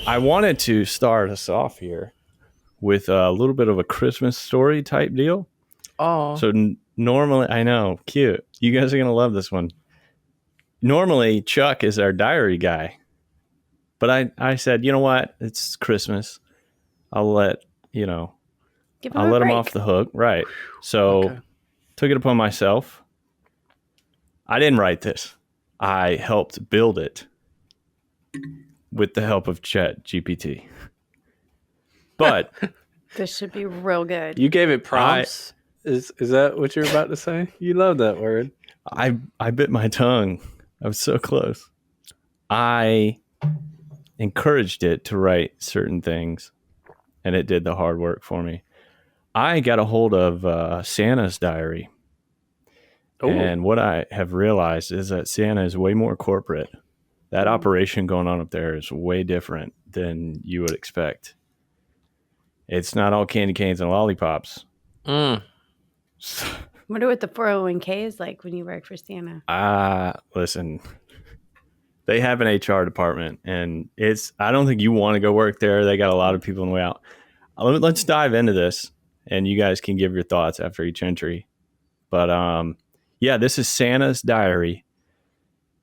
I wanted to start us off here with a little bit of a Christmas story type deal. Oh, So normally, I know, cute. You guys are going to love this one. Normally, Chuck is our diary guy. But I said, you know what? It's Christmas. I'll let, Give him I'll a let him break. off the hook. Right. So okay. took it upon myself. I didn't write this. I helped build it with the help of Chat GPT. But This should be real good. You gave it prompts. Is that what you're about to say? You love that word. I bit my tongue. I was so close. I encouraged it to write certain things, and it did the hard work for me. I got a hold of Santa's diary. Ooh. And what I have realized is that Santa is way more corporate. That operation going on up there is way different than you would expect. It's not all candy canes and lollipops. Wonder what the 401k is like when you work for Santa. Listen, they have an HR department, and I don't think you want to go work there. They got a lot of people on the way out. Let's dive into this, and you guys can give your thoughts after each entry. But yeah, this is Santa's diary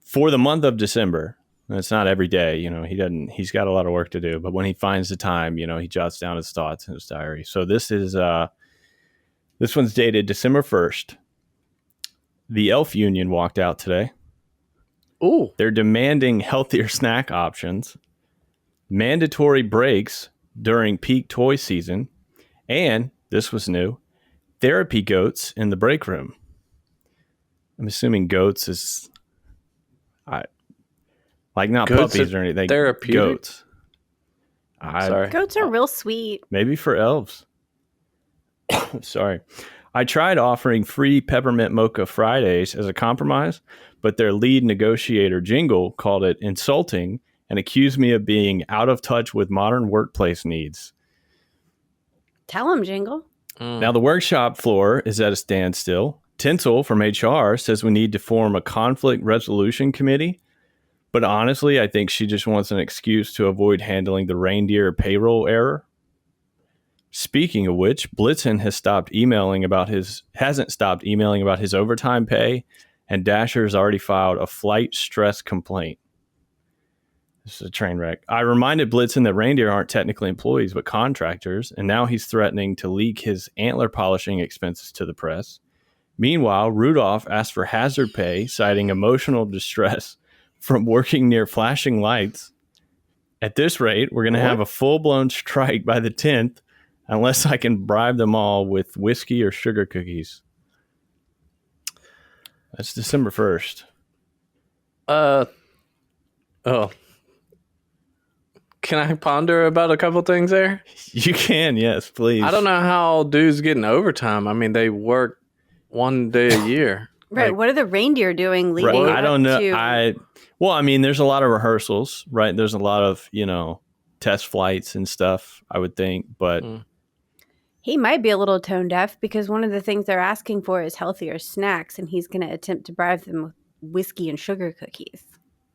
for the month of December. And it's not every day, he's got a lot of work to do, but when he finds the time, he jots down his thoughts in his diary. So this one's dated December 1st. The Elf Union walked out today. Ooh. They're demanding healthier snack options, mandatory breaks during peak toy season, and this was new, therapy goats in the break room. I'm assuming goats is like not Goats puppies or anything. therapeutic? Goats. Sorry. Goats are real sweet. Maybe for elves. Sorry. I tried offering free peppermint mocha Fridays as a compromise, but their lead negotiator, Jingle, called it insulting and accused me of being out of touch with modern workplace needs. Tell him, Jingle. Now, the workshop floor is at a standstill. Tinsel from HR says we need to form a conflict resolution committee. But honestly, I think she just wants an excuse to avoid handling the reindeer payroll error. Speaking of which, Blitzen hasn't stopped emailing about his overtime pay, and Dasher's already filed a flight stress complaint. This is a train wreck. I reminded Blitzen that reindeer aren't technically employees, but contractors, and now he's threatening to leak his antler polishing expenses to the press. Meanwhile, Rudolph asked for hazard pay, citing emotional distress from working near flashing lights. At this rate, we're going to have a full-blown strike by the 10th unless I can bribe them all with whiskey or sugar cookies. That's December 1st. Oh. Can I ponder about a couple things there? You can, yes, please. I don't know how dudes getting overtime. I mean, they work one day a year. Right. Like, What are the reindeer doing leading I don't know. to... There's a lot of rehearsals, right? There's a lot of, test flights and stuff, I would think. But He might be a little tone deaf because one of the things they're asking for is healthier snacks, and he's going to attempt to bribe them with whiskey and sugar cookies.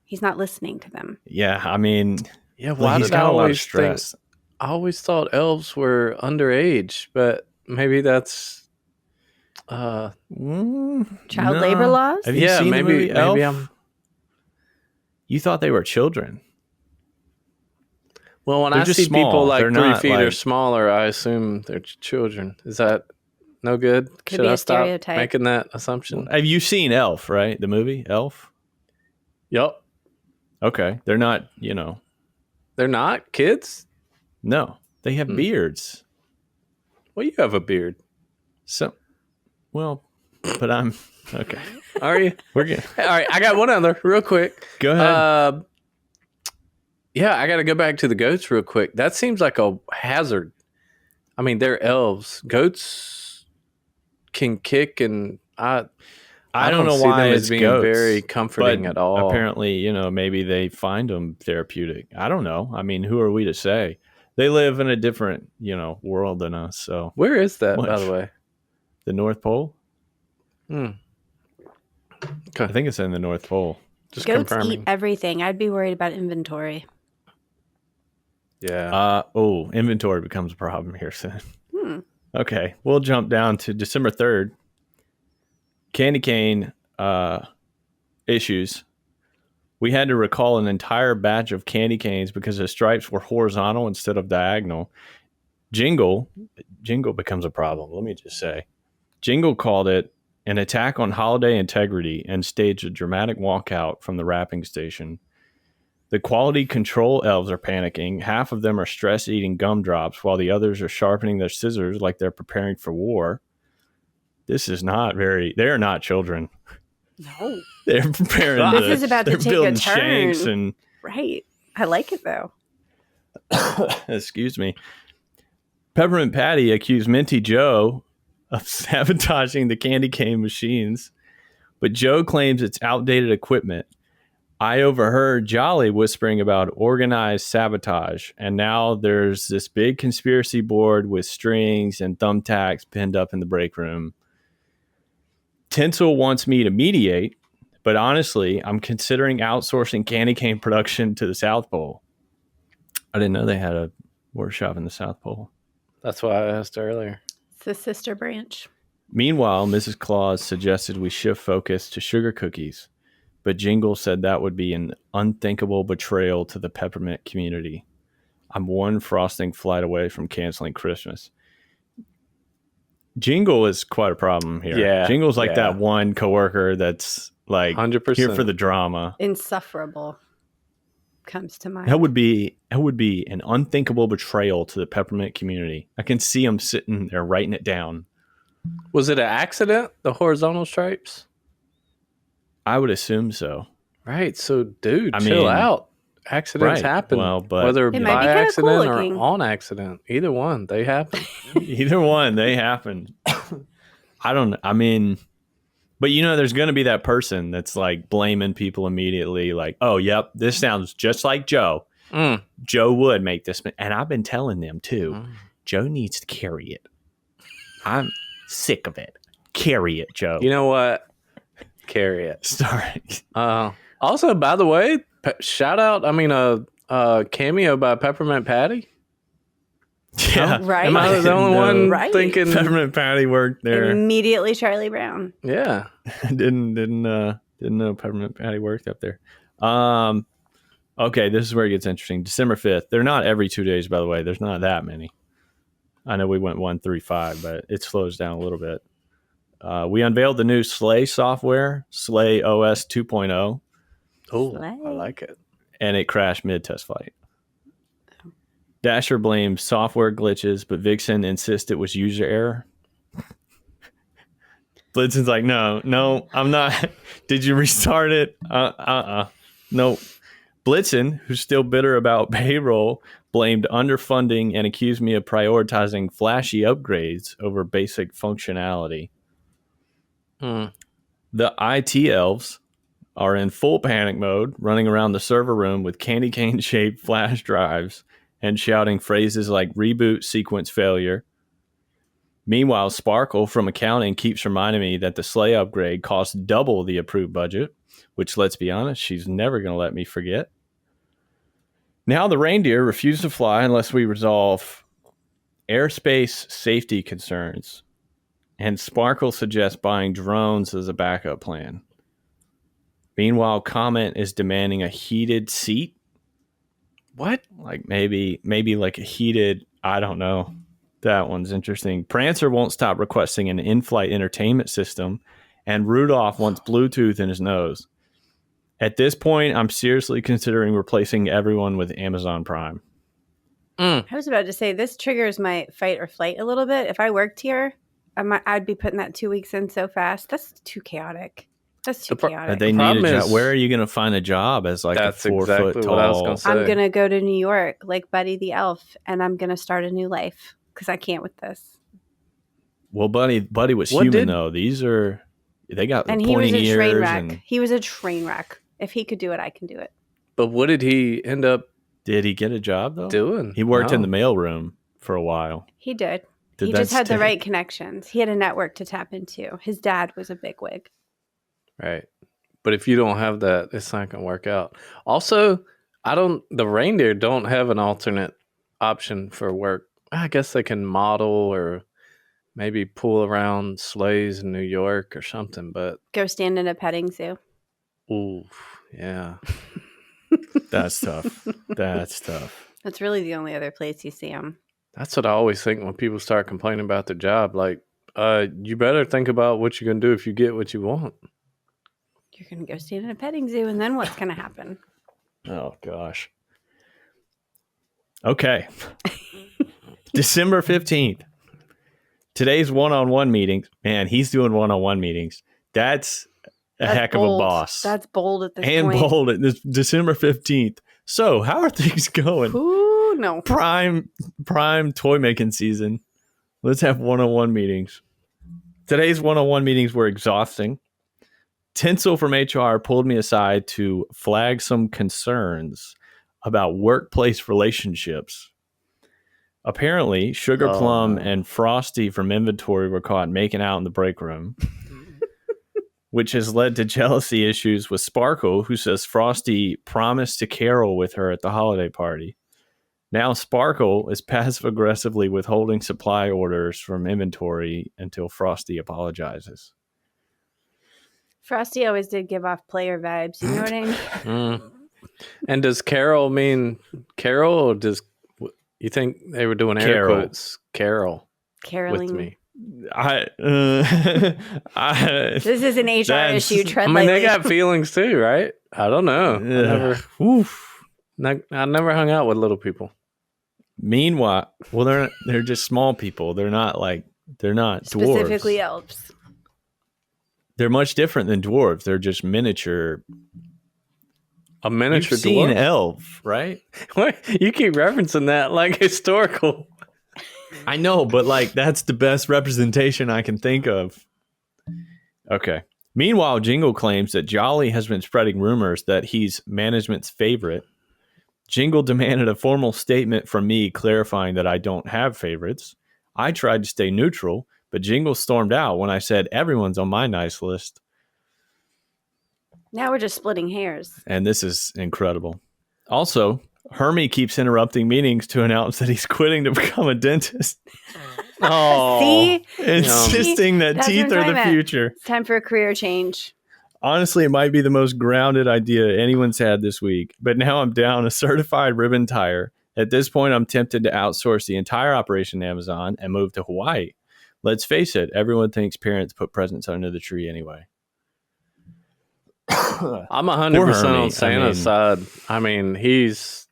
He's not listening to them. yeah, I mean, yeah, why he's did I got a lot of always stress. think? I always thought elves were underage, but maybe that's Child labor laws? Have you seen the movie Elf? maybe You thought they were children. Well, when They're I just see small. people like They're 3 not, feet or like- smaller, I assume they're children. Is that no good? Could Should be I a stop stereotype. making that assumption? Have you seen Elf, right? The movie Elf? Yup. Okay. They're not, They're not kids? no. They have beards. Well, you have a beard. So, well, but I'm, okay. Are you? We're good. All right, I got one other real quick. Go ahead. Yeah, I got to go back to the goats real quick. That seems like a hazard. I mean, they're elves. Goats can kick, and I don't know see why them it's as being goats, very comforting but at all. apparently, maybe they find them therapeutic. I don't know. I mean, who are we to say? They live in a different, world than us. So Where is that, What? by the way? the North Pole? Okay. I think it's in the North Pole. Just Goats confirming. eat everything. I'd be worried about inventory. Yeah. Inventory becomes a problem here soon. Hmm. Okay, we'll jump down to December 3rd. Candy cane issues. We had to recall an entire batch of candy canes because the stripes were horizontal instead of diagonal. Jingle becomes a problem, let me just say. Jingle called it an attack on holiday integrity and staged a dramatic walkout from the wrapping station. The quality control elves are panicking. Half of them are stress eating gumdrops while the others are sharpening their scissors like they're preparing for war. This is not very, they're not children. No. They're preparing This is about to they're take a building turn. shanks and Right. I like it though. excuse me. Peppermint Patty accused Minty Joe of sabotaging the candy cane machines, but Joe claims it's outdated equipment. I overheard Jolly whispering about organized sabotage, and now there's this big conspiracy board with strings and thumbtacks pinned up in the break room. Tinsel wants me to mediate, but honestly, I'm considering outsourcing candy cane production to the South Pole. I didn't know they had a workshop in the South Pole. That's why I asked earlier. It's the sister branch. Meanwhile, Mrs. Claus suggested we shift focus to sugar cookies, but Jingle said that would be an unthinkable betrayal to the peppermint community. I'm one frosting flight away from canceling Christmas. Jingle is quite a problem here. Yeah, Jingle's like yeah. that one coworker that's like 100%. here for the drama. Insufferable comes to mind. That would be an unthinkable betrayal to the peppermint community. I can see him sitting there writing it down. Was it an accident, the horizontal stripes? I would assume so. Right. So, dude, I chill mean, out. Accidents right. happen. Well, but whether It by might be kinda accident cool or looking. on accident. Either one. They happen. either one, they happen. I mean, but there's going to be that person that's like blaming people immediately. Like, oh, yep, this sounds just like Joe. Mm. Joe would make this. And I've been telling them too, Mm. Joe needs to carry it. I'm sick of it. Carry it, Joe. You know what? Carry it. Sorry. Also, by the way, shout out, cameo by Peppermint Patty. Yeah. Right. Am I the only one Right. thinking? Peppermint Patty worked there. Immediately Charlie Brown. Yeah. didn't know Peppermint Patty worked up there. Okay, this is where it gets interesting. December 5th. They're not every 2 days, by the way. There's not that many. I know we went 1 through 5, but it slows down a little bit. We unveiled the new Slay software, Slay OS 2.0, Oh, Slay. I like it. and it crashed mid-test flight. Dasher blamed software glitches, but Vixen insists it was user error. Blitzen's like, no, I'm not. Did you restart it? No. Blitzen, who's still bitter about payroll, blamed underfunding and accused me of prioritizing flashy upgrades over basic functionality. Mm. The IT elves are in full panic mode, running around the server room with candy cane shaped flash drives and shouting phrases like reboot sequence failure. Meanwhile, Sparkle from accounting keeps reminding me that the Slay upgrade costs double the approved budget, which, let's be honest, she's never going to let me forget. Now the reindeer refuse to fly unless we resolve airspace safety concerns, and Sparkle suggests buying drones as a backup plan. Meanwhile, Comet is demanding a heated seat. What? Like maybe like a heated, I don't know. That one's interesting. Prancer won't stop requesting an in-flight entertainment system, and Rudolph wants Bluetooth in his nose. At this point, I'm seriously considering replacing everyone with Amazon Prime. I was about to say, this triggers my fight or flight a little bit. If I worked here, I'd be putting that 2 weeks in so fast. That's too chaotic. That's too chaotic. They need problem a job. is- Where are you going to find a job as like That's a 4 exactly foot tall? what I was gonna say. I'm going to go to New York like Buddy the Elf, and I'm going to start a new life because I can't with this. Well, Buddy was What human did- though. They got And he was pointy a train ears. wreck. And He was a train wreck. If he could do it, I can do it. But what did he end up did he get a job though? doing? He worked in No. the mailroom for a while. He did. Did He that just had the stay? right connections. He had a network to tap into. His dad was a bigwig. Right. But if you don't have that, it's not going to work out. Also, the reindeer don't have an alternate option for work. I guess they can model or maybe pull around sleighs in New York or something. But Go stand in a petting zoo. ooh, yeah. That's tough. That's tough. That's really the only other place you see them. That's what I always think when people start complaining about their job. Like, you better think about what you're gonna do if you get what you want. You're going to go stand in a petting zoo, and then what's going to happen? Oh, gosh. Okay. December 15th. Today's one-on-one meetings. Man, he's doing one-on-one meetings. That's a heck of a bold. boss. That's bold at this and point. bold at this December 15th. So, how are things going? Ooh, no. Prime toy making season. Let's have one-on-one meetings. Today's one-on-one meetings were exhausting. Tinsel from HR pulled me aside to flag some concerns about workplace relationships. Apparently, Sugar Plum and Frosty from inventory were caught making out in the break room, which has led to jealousy issues with Sparkle, who says Frosty promised to carol with her at the holiday party. Now Sparkle is passive-aggressively withholding supply orders from inventory until Frosty apologizes. Frosty always did give off player vibes. You know what I mean? Mm. And does Carol mean Carol, or does you think they were doing air Carol. quotes? Carol Caroling. with me. This is an HR issue. Tread I mean, lightly. they got feelings too, right? I don't know. I never hung out with little people. Meanwhile, well, they're just small people. They're not dwarves. Specifically elves. They're much different than dwarves. They're just miniature. A miniature You've seen dwarf? elf, right? What? You keep referencing that like historical. I know, but that's the best representation I can think of. Okay. Meanwhile, Jingle claims that Jolly has been spreading rumors that he's management's favorite. Jingle demanded a formal statement from me clarifying that I don't have favorites. I tried to stay neutral, but Jingle stormed out when I said everyone's on my nice list. Now we're just splitting hairs. And this is incredible. Also, Hermie keeps interrupting meetings to announce that he's quitting to become a dentist, Oh, See? insisting that That's what teeth I'm are talking the about. future. It's time for a career change. Honestly, it might be the most grounded idea anyone's had this week, but now I'm down a certified ribbon tire. At this point, I'm tempted to outsource the entire operation to Amazon and move to Hawaii. Let's face it, everyone thinks parents put presents under the tree anyway. I'm 100% Hermie, on Santa's side. I mean, he's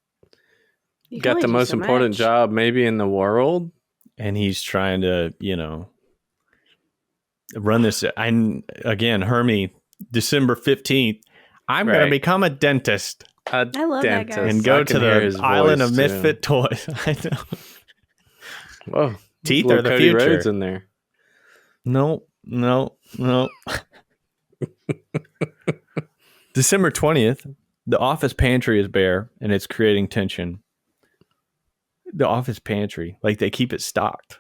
You can got only the do most so important much. job maybe in the world. And he's trying to, run this. Again, Hermie, December 15th, I'm going Right. to become a dentist I love that guy. and I go can to hear the his island voice, of too. misfit toys. I know. Whoa. Teeth Little are the Cody future. Rhodes in there. No. December 20th, the office pantry is bare and it's creating tension. The office pantry, they keep it stocked.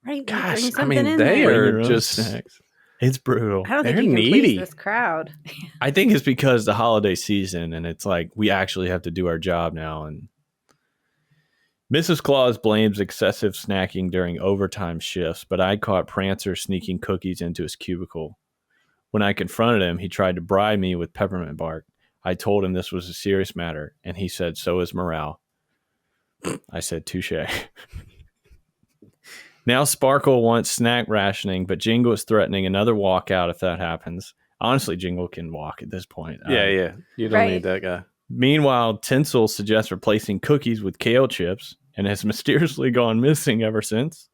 Right. you Gosh, bring I something mean, in they there. Bring are your own just snacks. It's brutal. I don't think they're you can needy. please this crowd. I think it's because the holiday season and it's we actually have to do our job now. And Mrs. Claus blames excessive snacking during overtime shifts, but I caught Prancer sneaking cookies into his cubicle. When I confronted him, he tried to bribe me with peppermint bark. I told him this was a serious matter, and he said, so is morale. I said, touche. Now Sparkle wants snack rationing, but Jingle is threatening another walkout if that happens. Honestly, Jingle can walk at this point. Yeah. You don't Right. need that guy. Meanwhile, Tinsel suggests replacing cookies with kale chips and has mysteriously gone missing ever since.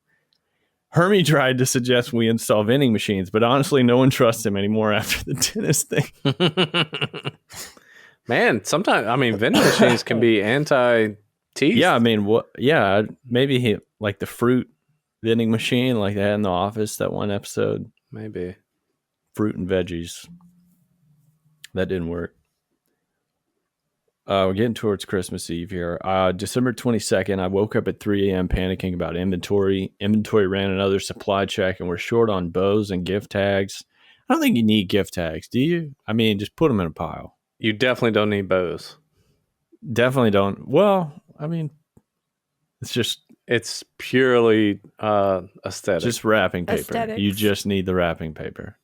Hermie tried to suggest we install vending machines, but honestly, no one trusts him anymore after the dentist thing. Man, sometimes, vending machines can be anti-teeth. Yeah, maybe he the fruit vending machine like they had in the office, that one episode. Maybe. Fruit and veggies. That didn't work. We're getting towards Christmas Eve here. December 22nd, I woke up at 3 a.m. panicking about inventory. Inventory ran another supply check, and we're short on bows and gift tags. I don't think you need gift tags, do you? Just put them in a pile. You definitely don't need bows. Definitely don't. Well, It's purely aesthetic. just wrapping paper. Aesthetics. You just need the wrapping paper.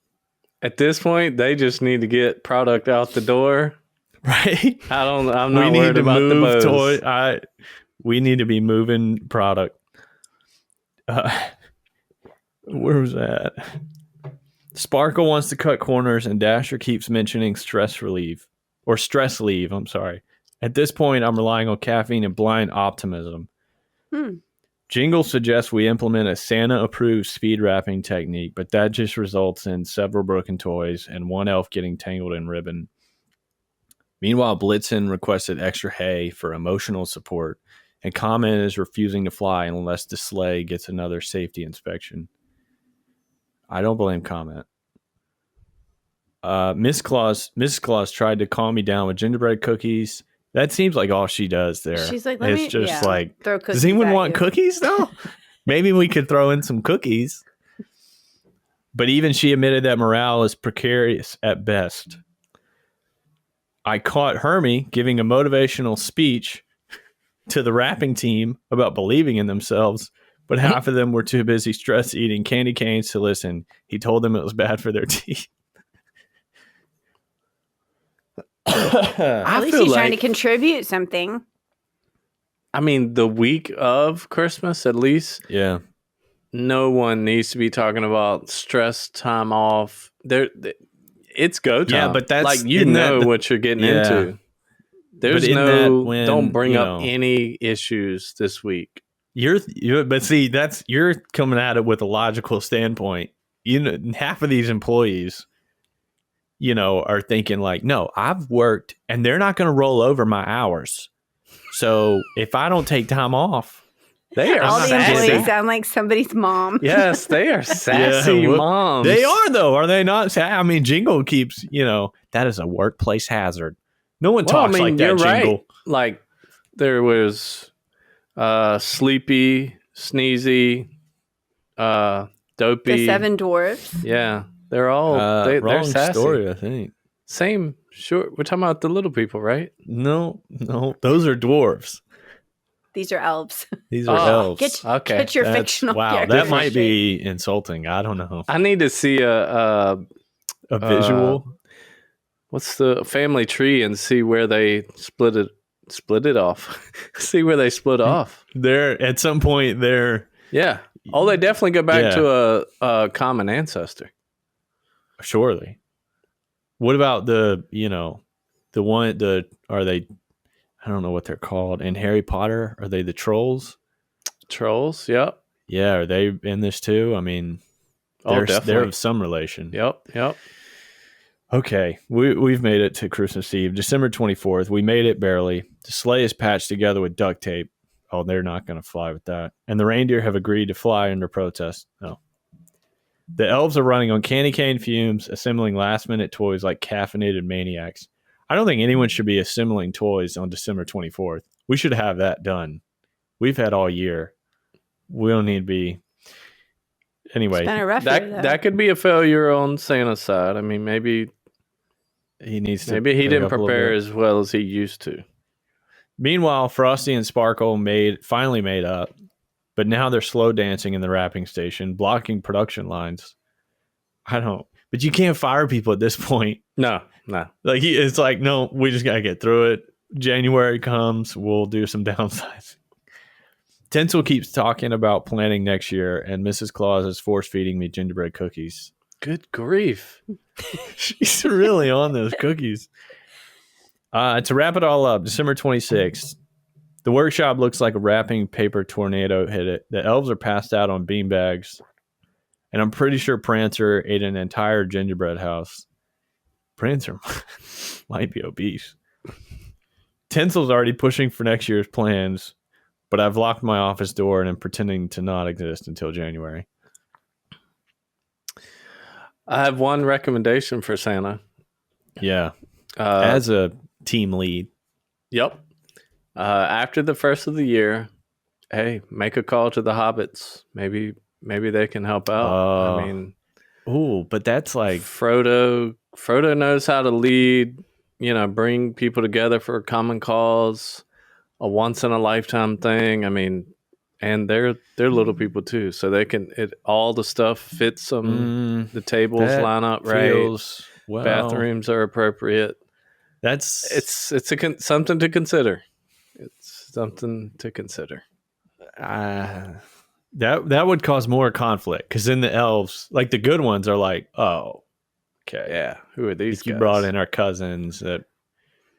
At this point, they just need to get product out the door. Right? I'm not We need worried to about the move bows. we need to be moving product. Where was that? Sparkle wants to cut corners, and Dasher keeps mentioning stress leave. I'm sorry. At this point, I'm relying on caffeine and blind optimism. Jingle suggests we implement a Santa-approved speed wrapping technique, but that just results in several broken toys and one elf getting tangled in ribbon. Meanwhile, Blitzen requested extra hay for emotional support, and Comet is refusing to fly unless the sleigh gets another safety inspection. I don't blame Comet. Mrs. Claus tried to calm me down with gingerbread cookies. That seems like all she does there. She's like, throw cookies. Does anyone at want you. cookies though? Maybe we could throw in some cookies. But even she admitted that morale is precarious at best. I caught Hermie giving a motivational speech to the rapping team about believing in themselves, but half of them were too busy stress eating candy canes to listen. He told them it was bad for their teeth. At least he's trying to contribute something. I mean, the week of Christmas, at least, Yeah. no one needs to be talking about stress, time off. It's go time. Yeah, but that's like what you're getting Yeah. into. There's But don't bring up any issues this week. But see, you're coming at it with a logical standpoint. Half of these employees, are thinking like, no, I've worked and they're not going to roll over my hours. So if I don't take time off, they are all the sassy. employees sound like somebody's mom. Yes, they are sassy moms. They are though, are they not? I mean, Jingle keeps, that is a workplace hazard. No one talks like that, you're Jingle. Right. Like there was Sleepy, Sneezy, Dopey. The Seven Dwarfs. Yeah. They're all they're sassy. Story, I think. Same. Sure. We're talking about the little people, right? No. Those are dwarves. These are elves. These are elves. Get your fictional wow, that might be insulting. I don't know. I need to see a visual. What's the family tree and see where they split it off. See where they split off. They're at some point they're Oh, they definitely go back to a common ancestor. Surely. What about are they, I don't know what they're called. In Harry Potter, are they the trolls? Trolls, yep. Yeah, are they in this too? I mean, they're of some relation. Yep. Okay, we've made it to Christmas Eve, December 24th. We made it barely. The sleigh is patched together with duct tape. Oh, they're not going to fly with that. And the reindeer have agreed to fly under protest. No. The elves are running on candy cane fumes, assembling last-minute toys like caffeinated maniacs. I don't think anyone should be assembling toys on December 24th. We should have that done. We've had all year. We don't need to be... Anyway. It's been a rough year, that could be a failure on Santa's side. I mean, maybe he needs to... Maybe he didn't prepare as well as he used to. Meanwhile, Frosty and Sparkle finally made up. But now they're slow dancing in the wrapping station, blocking production lines. But you can't fire people at this point. No. Like it's like, no, we just got to get through it. January comes, we'll do some downsizing. Tinsel keeps talking about planning next year, and Mrs. Claus is force feeding me gingerbread cookies. Good grief. She's really on those cookies. To wrap it all up, December 26th. The workshop looks like a wrapping paper tornado hit it. The elves are passed out on beanbags. And I'm pretty sure Prancer ate an entire gingerbread house. Prancer might be obese. Tinsel's already pushing for next year's plans, but I've locked my office door and am pretending to not exist until January. I have one recommendation for Santa. Yeah. As a team lead. Yep. After the first of the year, hey, make a call to the hobbits. Maybe they can help out. I mean, but that's like Frodo knows how to lead, bring people together for a common cause, a once in a lifetime thing. I mean, and they're little people too, so they can all the stuff fits them. The tables that line up right. feels, well, Bathrooms are appropriate. That's It's something to consider. It's something to consider. that would cause more conflict because then the elves, like the good ones, are like, oh, okay, Yeah, who are these if you guys? brought in our cousins that.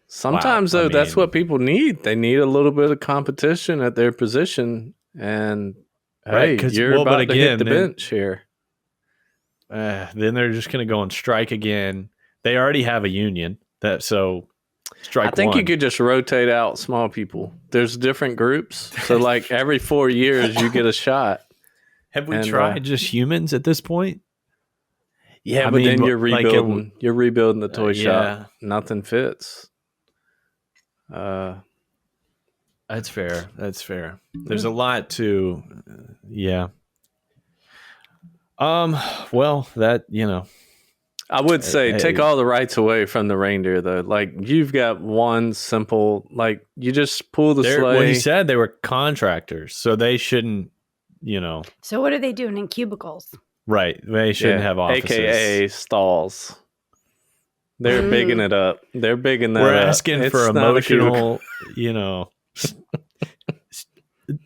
Sometimes Wow, I though, that's mean- what people need. They need a little bit of competition at their position, and Right, hey, 'cause- you're well, about but to hit again, the then- bench here. Then they're just going to go on strike again. They already have a union so strike. I think one. you could just rotate out small people. There's different groups, so like every 4 years you get a shot. Have we and, tried just humans at this point? Yeah, I but then mean, you're like it rebuilding. You're rebuilding the toy yeah. shop. Nothing fits. That's fair. That's fair. There's a lot to, yeah. Well, that I would say Hey. take all the rights away from the reindeer, though. Like you've got one simple, like you just pull the sleigh. well, he said they were contractors, so they shouldn't, So what are they doing in cubicles? right? They shouldn't have offices. AKA stalls. They're bigging it up. They're bigging that We're up. asking It's for not a cubicle. emotional,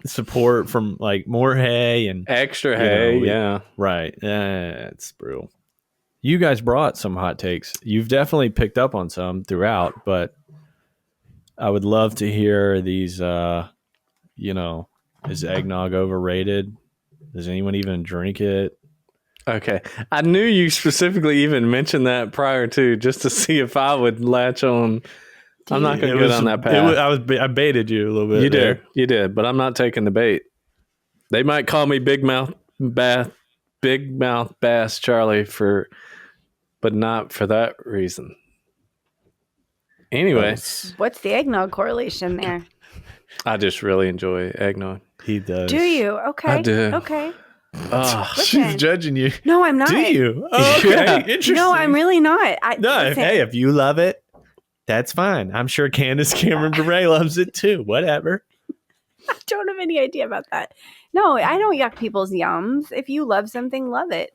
support from like more hay and Extra hay, we- yeah. right. It's brutal. You guys brought some hot takes. You've definitely picked up on some throughout, but I would love to hear these. Is eggnog overrated? Does anyone even drink it? Okay. I knew you specifically even mentioned that prior to, just to see if I would latch on. I'm not going to get on that path. I baited you a little bit. You did, but I'm not taking the bait. They might call me Big Mouth Bass Charlie but not for that reason. Anyway, What's the eggnog correlation there? I just really enjoy eggnog. He does. Do you? Okay. I do. Okay. Oh, Listen. She's judging you. No, I'm not. Do you? Oh, okay. Yeah. Interesting. No, I'm really not. Listen, If you love it, that's fine. I'm sure Candace Cameron Bure loves it too. Whatever. I don't have any idea about that. No, I don't yuck people's yums. If you love something, love it.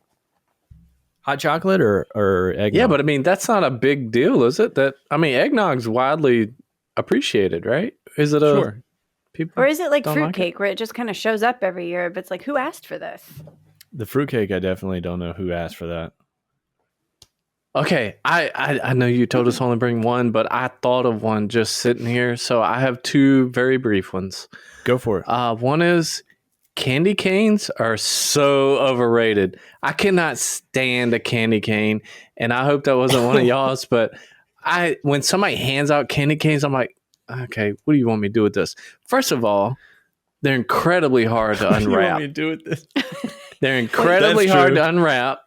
Hot chocolate or eggnog? yeah, but I mean, that's not a big deal, is it? Eggnog's widely appreciated, right? Is it sure. people? Or is it like Don't like fruitcake where it just kind of shows up every year? But it's like, who asked for this? The fruitcake, I definitely don't know who asked for that. Okay, I know you told us only bring one, but I thought of one just sitting here. So I have two very brief ones. Go for it. One is candy canes are so overrated. I cannot stand a candy cane, and I hope that wasn't one of y'all's. But when somebody hands out candy canes, I'm like, okay, what do you want me to do with this? First of all, they're incredibly hard to What do you want unwrap. me to do with this? They're incredibly That's hard true. to unwrap.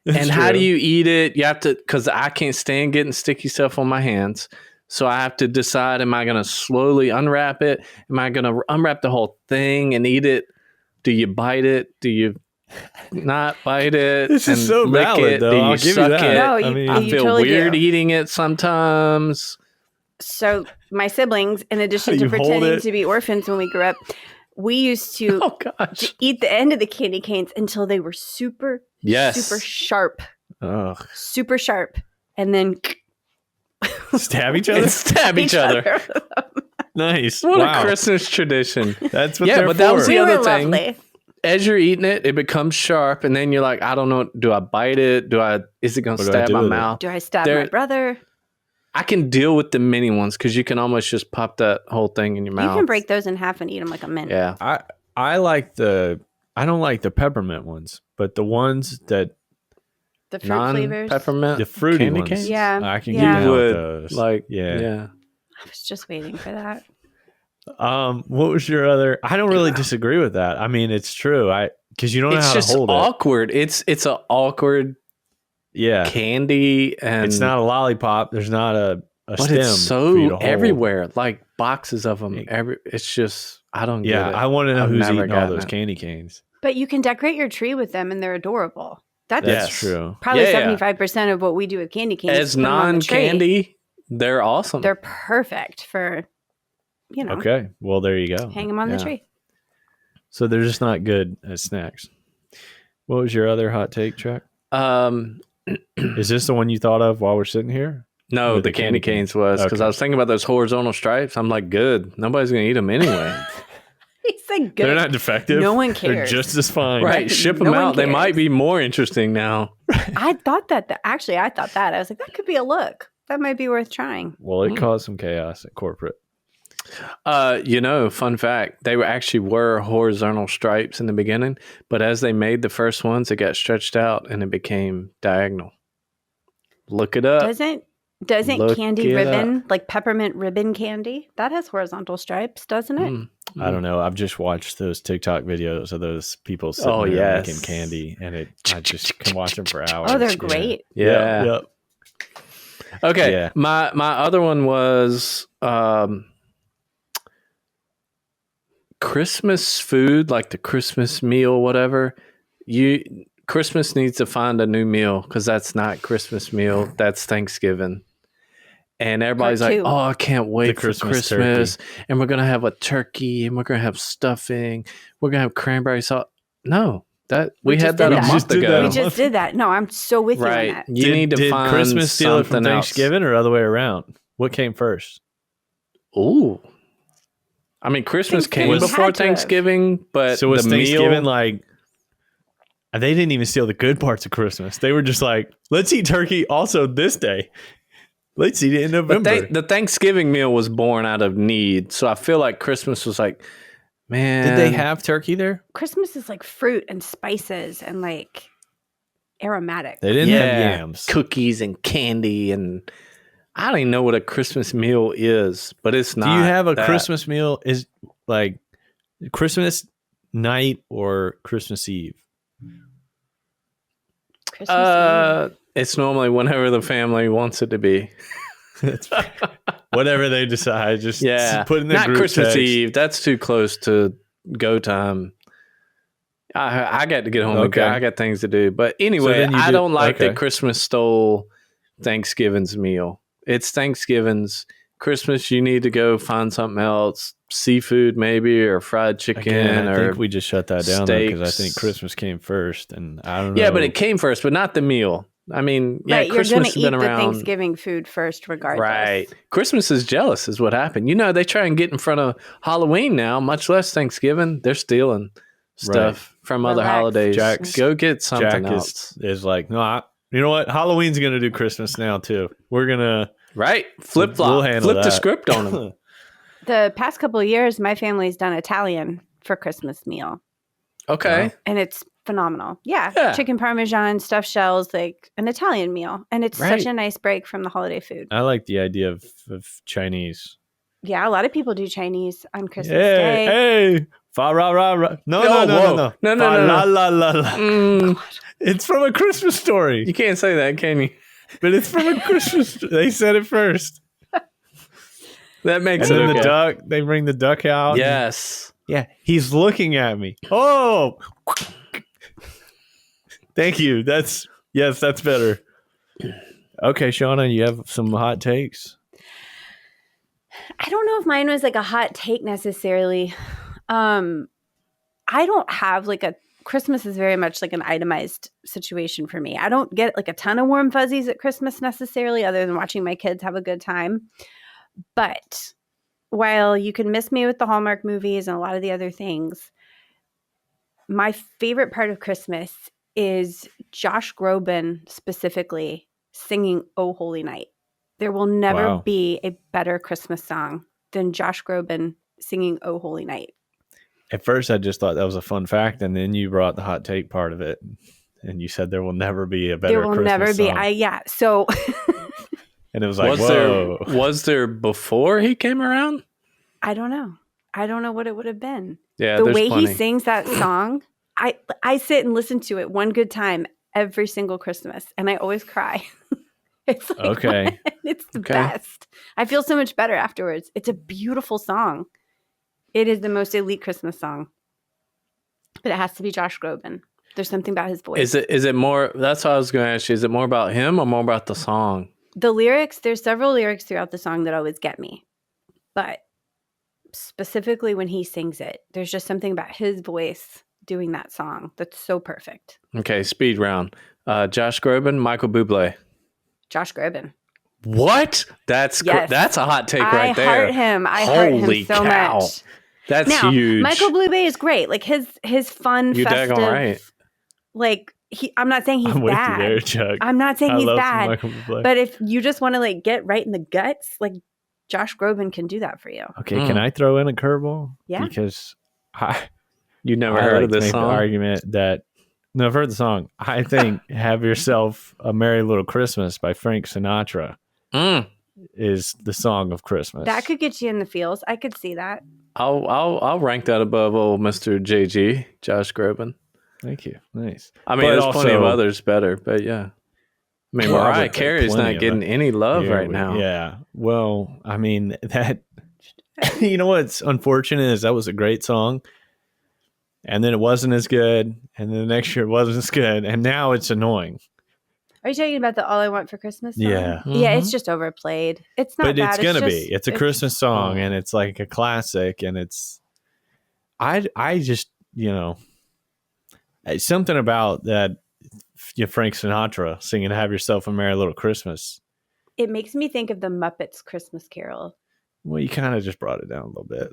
And how do you eat it? You have to, because I can't stand getting sticky stuff on my hands. So I have to decide, am I going to slowly unwrap it? Am I going to unwrap the whole thing and eat it? Do you bite it? Do you not bite it? This is and so lick valid, it? though. Do you I'll give you suck that. it? No, I you, mean- I you feel totally weird do. eating it sometimes. So my siblings, in addition You to hold pretending it. to be orphans when we grew up, we used to Oh, gosh. eat the end of the candy canes until they were super Yes. sharp. Ugh. Super sharp. And then Stab each other? And stab each other. Nice. What Wow. a Christmas tradition. That's what Yeah, they're but that for. was We the were other thing. lovely. As you're eating it, it becomes sharp, and then you're like, I don't know, do I bite it? Is it going to What do I stab do my with it? mouth? Do I stab There- my brother? I can deal with the mini ones because you can almost just pop that whole thing in your mouth. You can break those in half and eat them like a mint. Yeah. I don't like the peppermint ones, but the ones that The fruit flavors. Non-peppermint the fruity candy ones, canes? Yeah. I can Yeah. get You down with would, those. like, yeah. yeah. I was just waiting for that. What was your other? I don't really disagree with that. I mean, it's true. Because you don't know It's how just to hold it. awkward. It's an awkward Yeah, candy, and it's not a lollipop. There's not a but stem. it's for you to so hold. everywhere, like boxes of them. It's just I don't Yeah, get it. I want to know I've who's never eating all gotten those it. candy canes. But you can decorate your tree with them and they're adorable. That's That's Yes. true. probably Yeah. 75% of what we do with candy canes. As is put 'em on the tree. non-candy, they're awesome. They're perfect for, Okay, well there you go. hang them on Yeah. the tree. So they're just not good as snacks. What was your other hot take, Chuck? Is this the one you thought of while we're sitting here? No, Or the candy canes was because I was thinking about those horizontal stripes. I'm like, good. Nobody's gonna eat them anyway. He said good. They're not defective. No one They're cares. just as fine. Right, ship them No one out. They cares. might be more interesting now. I thought that. Actually, I thought that. I was like, that could be a look. That might be worth trying. Well, it caused some chaos at corporate. Fun fact, they were horizontal stripes in the beginning, but as they made the first ones, it got stretched out and it became diagonal. Look it up. Doesn't Look candy it ribbon, like peppermint ribbon candy, that has horizontal stripes, doesn't it? I don't know. I've just watched those TikTok videos of those people sitting there making candy, and I just can watch them for hours. Oh, they're great. Yeah. Yep. Okay. Yeah. My other one was Christmas food, like the Christmas meal, whatever. Christmas needs to find a new meal because that's not Christmas meal. That's Thanksgiving. And everybody's like, oh, I can't wait for Christmas. And we're going to have a turkey and we're going to have stuffing. We're going to have cranberry sauce. No, we had that a month ago. We just did that. No, I'm so with you on that. You need to find Christmas steal it from Thanksgiving or other way around? What came first? Ooh. I mean, Christmas came before Thanksgiving, but so was the Thanksgiving meal, like, they didn't even steal the good parts of Christmas. They were just like, let's eat turkey also this day. Let's eat it in November. The Thanksgiving meal was born out of need. So I feel like Christmas was like, man. Did they have turkey there? Christmas is like fruit and spices and like aromatic. They didn't have yams. Cookies and candy. And I don't even know what a Christmas meal is, but it's not. Do you have a Christmas meal? Is like Christmas night or Christmas Eve? Christmas Eve. It's normally whenever the family wants it to be. Whatever they decide, just put in the not group Christmas text. Eve. That's too close to go time. I got to get home. Okay. I got things to do. But anyway, I don't like that Christmas stole Thanksgiving's meal. It's Thanksgiving's. Christmas, you need to go find something else. Seafood maybe, or fried chicken. Again, I or think we just shut that down because I think Christmas came first, and I don't know. Yeah, but it came first, but not the meal. I mean, right, Christmas has you're been gonna eat around. the Thanksgiving food first, regardless. Right. Christmas is jealous, is what happened. They try and get in front of Halloween now, much less Thanksgiving. They're stealing stuff from other holidays. Go get something else. Is like, no, you know what? Halloween's gonna do Christmas now too. We're gonna flip flop, we'll flip the script on them. The past couple of years, my family's done Italian for Christmas meal. Okay. And it's phenomenal. Yeah. Chicken Parmesan, stuffed shells, like an Italian meal. And it's such a nice break from the holiday food. I like the idea of Chinese. Yeah, a lot of people do Chinese on Christmas Day. Hey, fa ra ra ra. No. Fa la la la la. It's from A Christmas Story. You can't say that, can you? But it's from A Christmas. They said it first. That makes and it then okay. the duck. They bring the duck out. Yes. Yeah, he's looking at me. Oh, thank you. That's better. Okay, Shauna, you have some hot takes. I don't know if mine was like a hot take necessarily. I don't have like a Christmas is very much like an itemized situation for me. I don't get like a ton of warm fuzzies at Christmas necessarily, other than watching my kids have a good time. But while you can miss me with the Hallmark movies and a lot of the other things, my favorite part of Christmas is Josh Groban specifically singing "Oh Holy Night." There will never be a better Christmas song than Josh Groban singing "Oh Holy Night." At first, I just thought that was a fun fact, and then you brought the hot take part of it, and you said there will never be a better Christmas song. There will never be. So... And it was like, whoa. Was there before he came around? I don't know. I don't know what it would have been. Yeah, the way he sings that song, I sit and listen to it one good time every single Christmas, and I always cry. It's like, okay. It's the best. I feel so much better afterwards. It's a beautiful song. It is the most elite Christmas song. But it has to be Josh Groban. There's something about his voice. Is it more? That's what I was going to ask you. Is it more about him or more about the song? The lyrics, there's several lyrics throughout the song that always get me. But specifically when he sings it. There's just something about his voice doing that song that's so perfect. Okay, speed round. Josh Groban, Michael Bublé. Josh Groban. What? That's Yes. that's a hot take right there. I heart him. I heart Holy him so cow. much. That's Now, huge. Michael Bublé is great. Like his fun, You festive. daggone right. Like I'm not saying he's I'm with you bad. there, Chuck. I'm not saying I he's love some bad. Michael Bublé. But if you just want to like get right in the guts, like Josh Groban can do that for you. Okay, can I throw in a curveball? Yeah. Because You never I heard like of to this make song? the argument that no, I've heard the song. I think "Have Yourself a Merry Little Christmas" by Frank Sinatra Mm. is the song of Christmas. That could get you in the feels. I could see that. I'll rank that above old Mr. JG, Josh Groban. Thank you. Nice. I mean, But there's plenty of also- others better, but yeah. I mean, Well, I Mariah would say Carey's plenty not of getting it. any love Here right we- now. Yeah. Well, I mean, that, you know what's unfortunate is that was a great song. And then it wasn't as good. And then the next year it wasn't as good. And now it's annoying. Are you talking about the "All I Want for Christmas" song? Yeah. Yeah, it's Mhm. just overplayed. It's not But bad. it's going to just- be. It's a Christmas song and it's like a classic. And it's, I just, it's something about that Frank Sinatra singing "Have Yourself a Merry Little Christmas." It makes me think of the Muppets Christmas Carol. Well, you kind of just brought it down a little bit.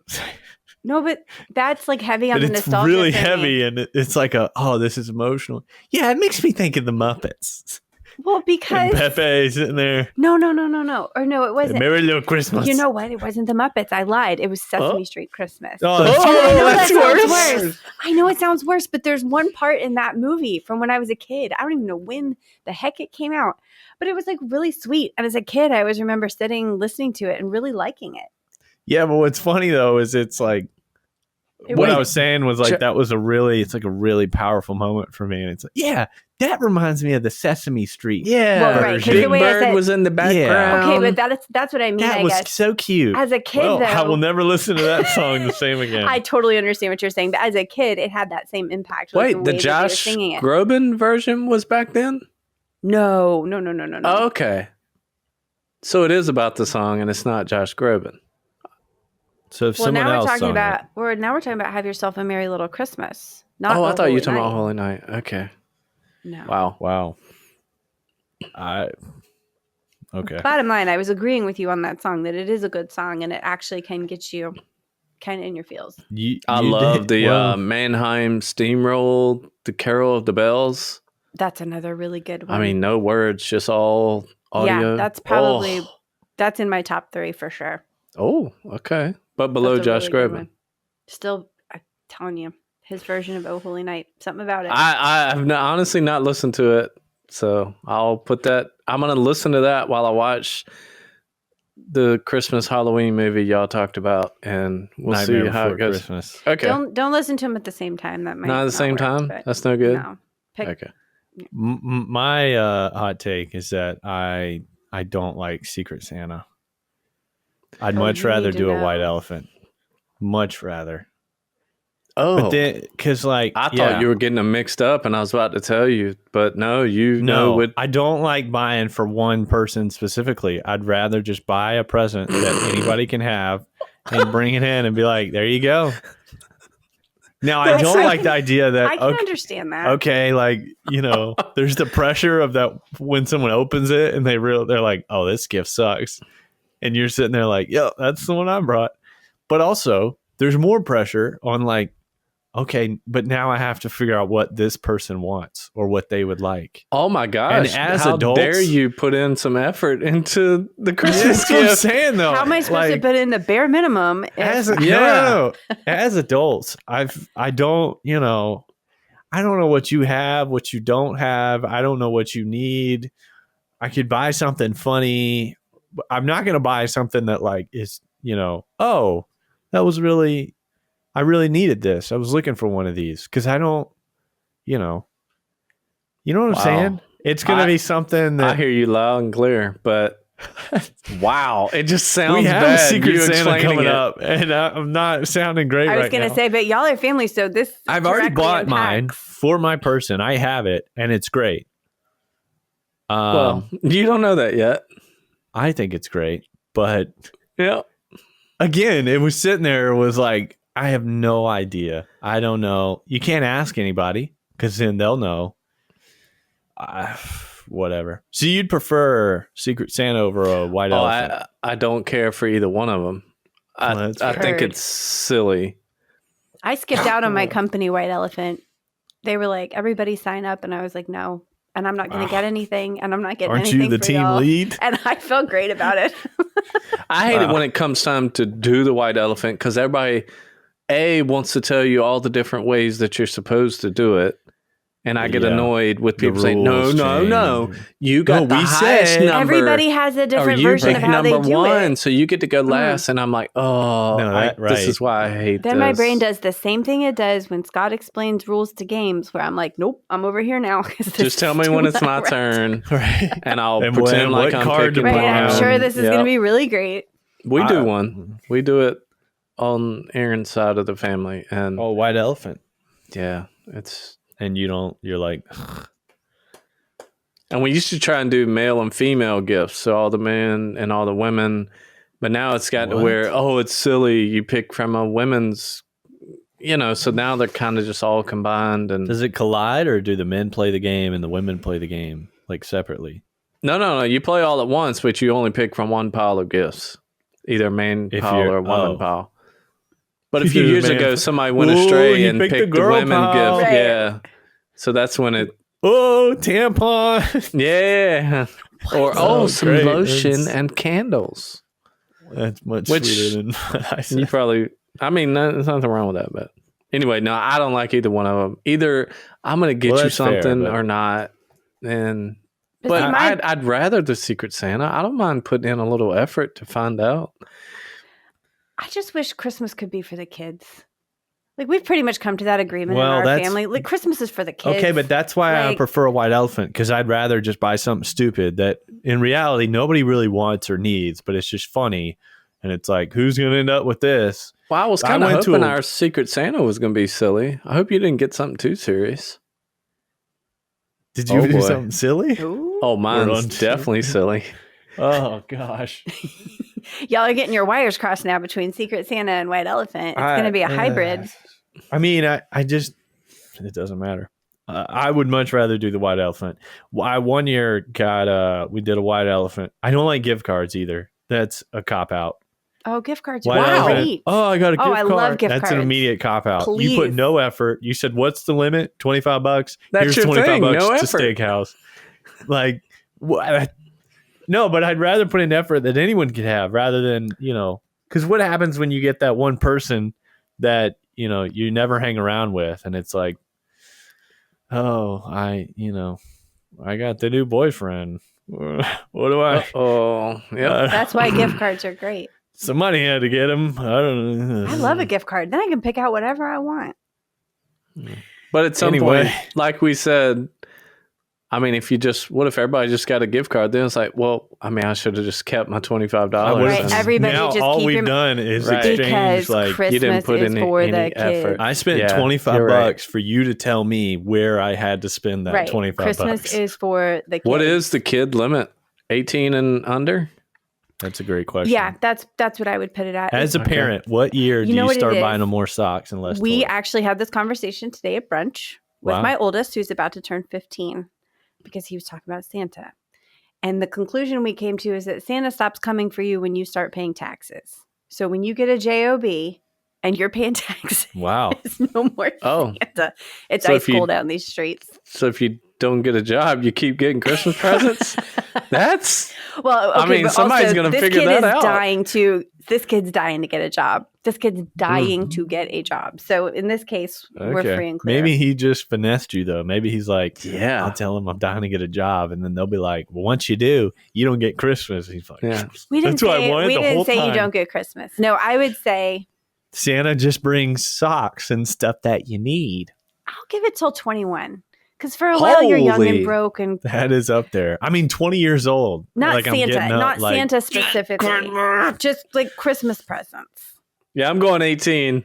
No, but that's like heavy on But the it's nostalgia. really for me. heavy and it's like this is emotional. Yeah, it makes me think of the Muppets. Well, And because Pepe sitting there. no, or no, it wasn't. Merry Little Christmas. You know what? It wasn't the Muppets. I lied. It was Sesame Street Christmas. Oh, Oh, I know that's that sounds worse. worse. I know it sounds worse, but there's one part in that movie from when I was a kid. I don't even know when the heck it came out, but it was like really sweet. And as a kid, I always remember sitting, listening to it, and really liking it. Yeah, but what's funny though is it's like what I was saying was like that was it's like a really powerful moment for me. And it's like, yeah, that reminds me of the Sesame Street. Yeah. Well, right, 'cause the Big way I Bird said- was in the background. Okay, but that's what I mean. That I was guess so cute. as a kid, Well, though, I will never listen to that song the same again. I totally understand what you're saying, but as a kid, it had that same impact. like, Wait, the way that they were Josh singing it. Groban version was back then? No. Oh, okay. So it is about the song and it's not Josh Groban. So if Well, someone now we're else talking sung about it, we're talking about "Have Yourself a Merry Little Christmas." Not I "O thought you were Holy talking about Night." Holy Night. Okay. No. Wow. Okay. Bottom line, I was agreeing with you on that song that it is a good song and it actually can get you kind of in your feels. I love the Mannheim Steamroll, the Carol of the Bells. That's another really good one. I mean, no words, just all audio. yeah, that's probably Oh, that's in my top 3 for sure. Okay. But below That's a Josh really good Groban. one. Still, I'm telling you, his version of "Oh Holy Night," something about it. I've honestly not listened to it. So I'll put that. I'm going to listen to that while I watch the Christmas Halloween movie y'all talked about, and we'll Nightmare see how Before it goes. Christmas. Okay. Don't listen to him at the same time. That might Not at the same work, time? but That's no good? No. Pick, Okay. My hot take is that I don't like Secret Santa. I'd much you rather need to do a know. white elephant. Much rather. Oh, But then, because like, I thought you were getting them mixed up, and I was about to tell you, but no, you know what? I don't like buying for one person specifically. I'd rather just buy a present that anybody can have and bring it in and be like, there you go. Now, I don't like the idea that, I can understand that. okay, like, there's the pressure of that when someone opens it and they're like, oh, this gift sucks. And you're sitting there like, yo, that's the one I brought. But also, there's more pressure on like, okay, but now I have to figure out what this person wants or what they would like. Oh my gosh! And as how adults- dare you put in some effort into the Christmas That's what I'm gift? saying, though. How am I supposed to put in the bare minimum? As Yeah. as adults, I don't know what you have, what you don't have. I don't know what you need. I could buy something funny. But I'm not going to buy something that like is, oh, that was really, I really needed this. I was looking for one of these because I don't, you know what I'm Wow. saying? It's going to be something that I hear you loud and clear, but wow, it just sounds we have bad. a Secret you Santa explaining coming it. up, and I'm not sounding great I was right going now. to say, but y'all are family, so this. I've already directly bought mine impacts- for my person. I have it, and it's great. Well, you don't know that yet. I think it's great, but Yeah. again, it was sitting there. It was like, I have no idea. I don't know. You can't ask anybody because then they'll know. Whatever. So you'd prefer Secret Santa over a white elephant? I don't care for either one of them. I think it's silly. I skipped out on my company white elephant. They were like, everybody sign up. And I was like, no. And I'm not going to get anything. And I'm not getting anything. Aren't you the team y'all. lead? And I felt great about it. I hate it when it comes time to do the white elephant because everybody, wants to tell you all the different ways that you're supposed to do it. And I get annoyed with people saying, no. You got the highest number. Everybody has a different version of how they do it. So you get to go last. And I'm like, this is why I hate Then my brain does the same thing it does when Scott explains rules to games where I'm like, nope, I'm over here now. Just tell me when it's my turn. Right. And I'll pretend like I'm picking one. I'm sure this is going to be really great. We do one. We do it on Aaron's side of the family. And white elephant. Yeah, it's... And you're like... And we used to try and do male and female gifts, so all the men and all the women. But now it's gotten to where, it's silly. You pick from a women's, so now they're kind of just all combined. And does it collide, or do the men play the game and the women play the game, like, separately? No. You play all at once, but you only pick from one pile of gifts. Either main pile or woman pile. But a few years ago, somebody went astray and picked the women gift. Right. Yeah. So that's when it... tampon. Yeah. Or, some great. lotion and candles. That's much sweeter than I said. You probably... I mean, there's nothing wrong with that, but... Anyway, no, I don't like either one of them. Either I'm going to get you something or not. But I'd rather the Secret Santa. I don't mind putting in a little effort to find out. I just wish Christmas could be for the kids. Like, we've pretty much come to that agreement in our family. Like, Christmas is for the kids. Okay, but that's why I prefer a white elephant, because I'd rather just buy something stupid that in reality nobody really wants or needs, but it's just funny. And it's like, who's going to end up with this? Well, I was kind of hoping our Secret Santa was going to be silly. I hope you didn't get something too serious. Did you do something silly? Ooh. Oh, mine's definitely silly. Oh, gosh. Y'all are getting your wires crossed now between Secret Santa and White Elephant. It's going to be a hybrid. I mean, I just, it doesn't matter. I would much rather do the white elephant. I one year we did a white elephant. I don't like gift cards either. That's a cop out. Oh, gift cards. Wow. Oh, I got a gift card. I love gift cards. That's an immediate cop out. Please. You put no effort. You said, what's the limit? $25. That's Here's your $25 thing. No to effort. Steakhouse. Like, no, but I'd rather put in effort that anyone could have rather than, because what happens when you get that one person that, you never hang around with, and it's like, oh, I got the new boyfriend. What do I? Oh, yeah. That's why gift cards are great. Somebody had to get them. I don't know. I love a gift card. Then I can pick out whatever I want. But at some point, like we said, I mean, what if everybody just got a gift card? Then it's like, well, I mean, I should have just kept my $25. Right. Everybody now, just all we've done is exchange, because like, Christmas you didn't put is for the kids. effort. I spent $25 for you to tell me where I had to spend that $25. Christmas is for the kids. What is the kid limit? 18 and under? That's a great question. Yeah, that's what I would put it at. As a parent, what year do you start buying them more socks and less We toys? actually had this conversation today at brunch with my oldest, who's about to turn 15, because he was talking about Santa. And the conclusion we came to is that Santa stops coming for you when you start paying taxes. So when you get a job and you're paying taxes, there's no more Santa. It's ice cold out in these streets. So if you don't get a job, you keep getting Christmas presents? That's... Well, okay, I mean, somebody's going to figure that out. This kid's dying to get a job. This kid's dying to get a job. So in this case, we're free and clear. Maybe he just finessed you, though. Maybe he's like, I'll tell him I'm dying to get a job. And then they'll be like, well, once you do, you don't get Christmas. He's like, we didn't say time. You don't get Christmas. No, I would say Santa just brings socks and stuff that you need. I'll give it till 21. Because for a while you're young and broke, and that is up there. I mean, 20 years old. Not Santa, Santa specifically. Just like Christmas presents. Yeah, I'm going 18.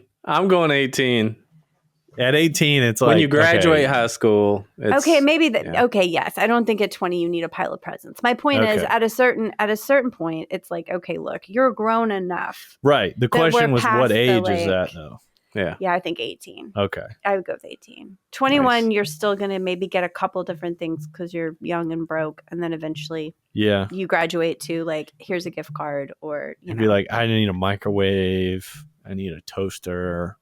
At 18, it's like when you graduate high school. Okay, maybe that. yeah. Okay, yes. I don't think at 20 you need a pile of presents. My point is, Okay. at a certain point, it's like, okay, look, you're grown enough. Right. The that we're question was, past what the, age is like- that though? Yeah. Yeah, I think 18. Okay. I would go with 18. 21, Nice. you're still going to maybe get a couple different things because you're young and broke. And then eventually Yeah. you graduate to like, here's a gift card or, You'd be like, I need a microwave. I need a toaster.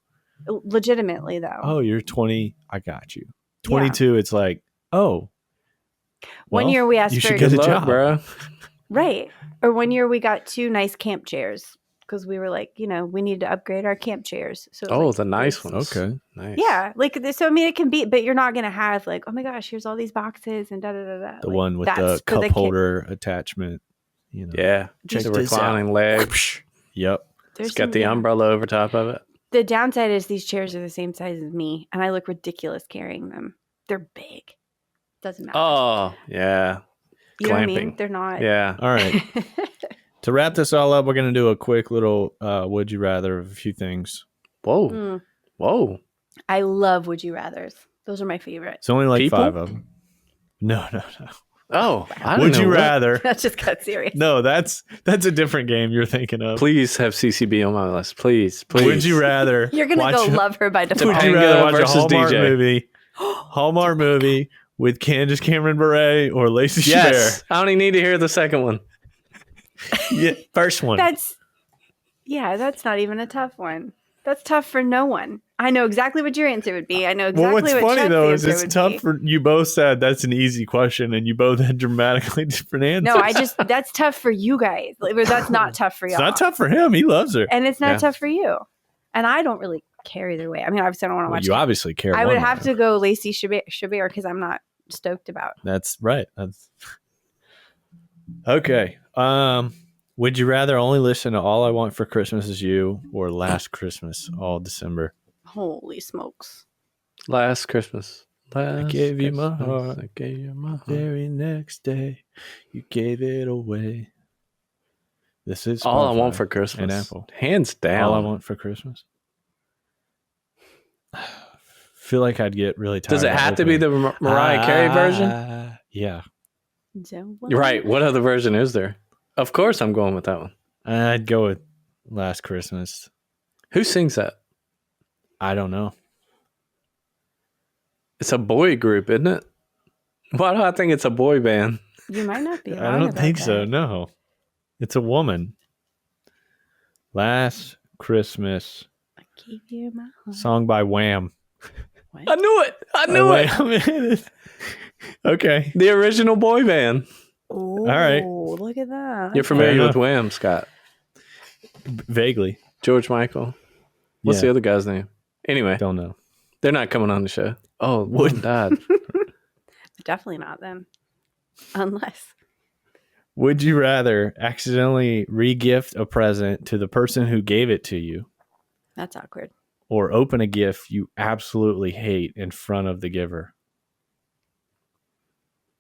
legitimately though. Oh, you're 20. I got you. 22, it's like, oh. One well, year we asked you for should get a Good luck, job. bro. right. Or one year we got 2 nice camp chairs because we were like, we need to upgrade our camp chairs. So it was Oh, like, the nice this- ones. Okay. Nice. Yeah, like so. I mean, it can be, but you're not gonna have like, oh my gosh, here's all these boxes and da da da da. The like, one with that's the for cup kid. holder attachment. Yeah. Check the this reclining out. leg. Yep. There's It's got some- the yeah. umbrella over top of it. The downside is these chairs are the same size as me, and I look ridiculous carrying them. They're big. Doesn't matter. Oh, yeah. you know what I mean? clamping. They're not. Yeah. All right. To wrap this all up, we're going to do a quick little would you rather of a few things. Whoa. Mm. Whoa. I love would you rather's. Those are my favorite. It's only like People? 5 of them. No. Oh. I Would don't you know what- rather? That just got serious. No, that's a different game you're thinking of. Please have CCB on my list. Please. Please. Would you rather? You're gonna go love her by Would default. you Topanga rather watch a versus Hallmark DJ. movie? Hallmark movie with Candace Cameron Bure or Lacey Yes. I don't even need to hear the second one. Chabert? Yeah, first one. That's not even a tough one. That's tough for no one. I know exactly what your answer would be. I know exactly Well, what's what funny Chuck's though is answer it's would tough be. for you both said that's an easy question and you both had dramatically different answers. No, that's tough for you guys. Like, or that's not tough for y'all. It's not tough for him. He loves her. And it's not Yeah. tough for you. And I don't really care either way. I mean, obviously I don't want to Well, watch you it. obviously care. I would one have way. to go Lacey Chabert because I'm not stoked about. That's right. That's okay. Would you rather only listen to All I Want for Christmas Is You or Last Christmas all December? Holy smokes. Last Christmas. Last gave you my Christmas, heart. I gave you my heart. Very next day, you gave it away. This is All I Spotify want for Christmas. and Apple. Hands down. All I want for Christmas. Feel like I'd get really tired. Does it of have to be the opening. Mariah Carey version? Yeah, You're right. What other version is there? Of course I'm going with that one. I'd go with Last Christmas. Who sings that? I don't know. It's a boy group, isn't it? Why do I think it's a boy band? You might not be. I wrong don't about think so. that. No, it's a woman. Last Christmas, I gave you my heart. song by Wham. What? I knew it. I knew it. it. Okay. The original boy band. Oh, right. Look at that. You're familiar Fair with Wham, Scott? Vaguely. George Michael. What's Yeah. the other guy's name? Anyway, Don't know. they're not coming on the show. Oh, one died. Definitely not them. Unless. Would you rather accidentally re-gift a present to the person who gave it to you That's awkward. or open a gift you absolutely hate in front of the giver?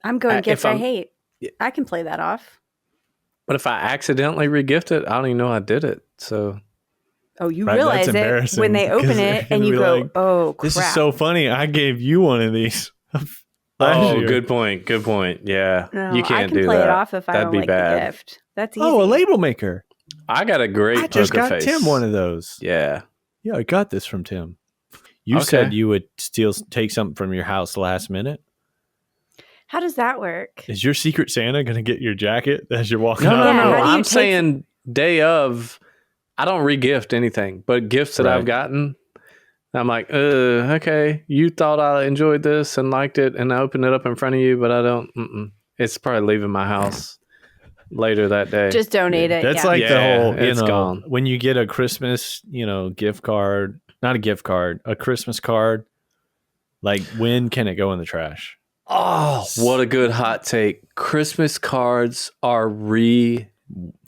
I'm going If gifts I I'm- hate. I can play that off. But if I accidentally regift it, I don't even know I did it. So Oh, you Right, realize that's it embarrassing when they open because it they're and you gonna be go, like, oh, crap. This is so funny. I gave you one of these. last year. good point. Good point. Yeah. No, you I can't can do play that. it off if I That'd don't be like bad. the gift. That's easy. Oh, a label maker. I got a great I just poker got face. Tim one of those. Yeah. Yeah, I got this from Tim. You Okay. said you would take something from your house last minute. How does that work? Is your Secret Santa going to get your jacket as you're walking No, out? no, Yeah, no. how do you I'm take- saying day of. I don't regift anything, but gifts that Right. I've gotten, I'm like, okay, you thought I enjoyed this and liked it, and I opened it up in front of you, but I don't. It's probably leaving my house later that day. Just donate it. That's yeah. like the Yeah, whole, it's gone. when you get a Christmas, gift card, not a gift card, a Christmas card, like when can it go in the trash? Oh, what a good hot take. Christmas cards are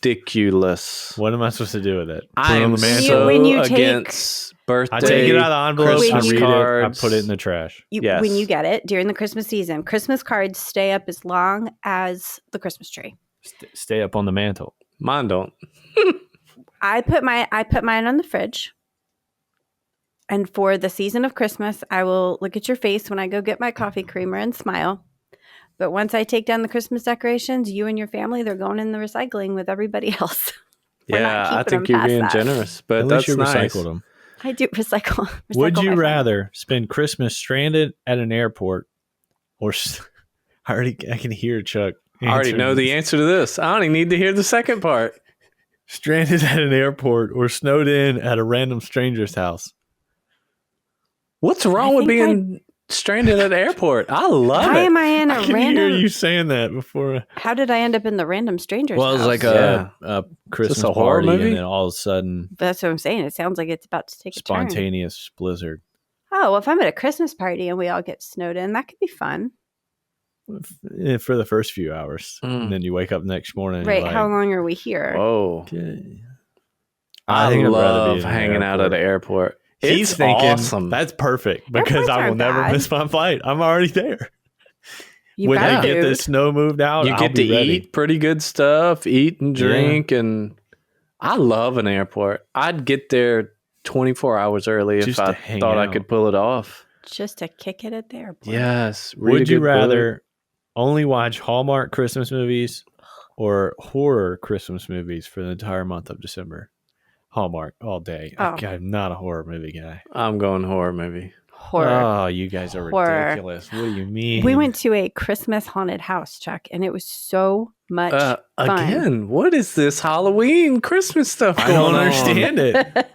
ridiculous. What am I supposed to do with it? Put I it on am the mantle? so When you take- against birthday. I take it out of the envelope, I Christmas read cards. it, I put it in the trash. Yes. When you get it during the Christmas season, Christmas cards stay up as long as the Christmas tree. Stay up on the mantle. Mine don't. I put mine on the fridge. And for the season of Christmas, I will look at your face when I go get my coffee creamer and smile. But once I take down the Christmas decorations, you and your family, they're going in the recycling with everybody else. We're not Yeah, I keeping think them you're past being that. generous, but At least that's you nice. recycled them. I do recycle. Would you my friends. rather spend Christmas stranded at an airport, or I can hear Chuck. I already know the answer to this. I don't even need to hear the second part. Stranded at an airport or snowed in at a random stranger's house. What's wrong with being stranded at the airport? I love it. Why am I in a I can random? hear you saying that before. How did I end up in the random stranger's Well, it house? was like a Christmas a horror party, movie? and then all of a sudden, That's what I'm saying. It sounds like it's about to take a turn. spontaneous blizzard. Oh, well, if I'm at a Christmas party and we all get snowed in, that could be fun. For the first few hours, and then you wake up next morning. And Right. you're like, How long are we here? Whoa. okay. I think I'd rather love be in an hanging out at the airport. He's It's thinking awesome. that's perfect because Airports I will aren't never bad. miss my flight. I'm already there. You When got they get the food. snow moved out, You I'll get to be ready. eat pretty good stuff, eat and drink, and I love an airport. I'd get there 24 hours early Just if to I hang thought I out. could pull it off. Just to kick it at the airport. Yes. read a Would you good book. rather only watch Hallmark Christmas movies or horror Christmas movies for the entire month of December? Hallmark all day. Oh. I'm not a horror movie guy. I'm going horror movie. Horror. Oh, you guys are Horror. ridiculous. What do you mean? We went to a Christmas haunted house, Chuck, and it was so much fun. Again, what is this Halloween Christmas stuff I going don't on? understand it.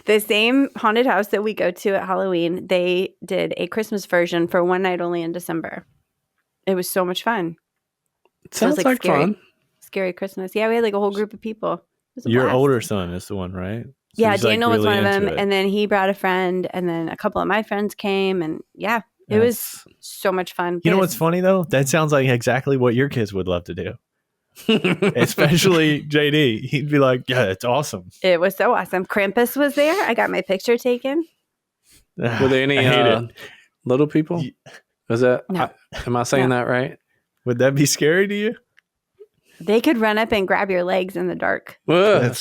The same haunted house that we go to at Halloween, they did a Christmas version for one night only in December. It was so much fun. It sounds like scary, fun. Scary Christmas. Yeah, we had like a whole group of people. It was a Your blast. older son is the one, right? So Yeah, he's, like, Daniel was really one of into them. it. And then he brought a friend, and then a couple of my friends came. And yeah, it was so much fun. You know But what's funny though? That sounds like exactly what your kids would love to do. Especially JD. He'd be like, yeah, it's awesome. it was so awesome. Krampus was there. I got my picture taken. Were there any I hate it. little people? Ye- Was that? No. Am I saying that right? Would that be scary to you? They could run up and grab your legs in the dark. Ugh.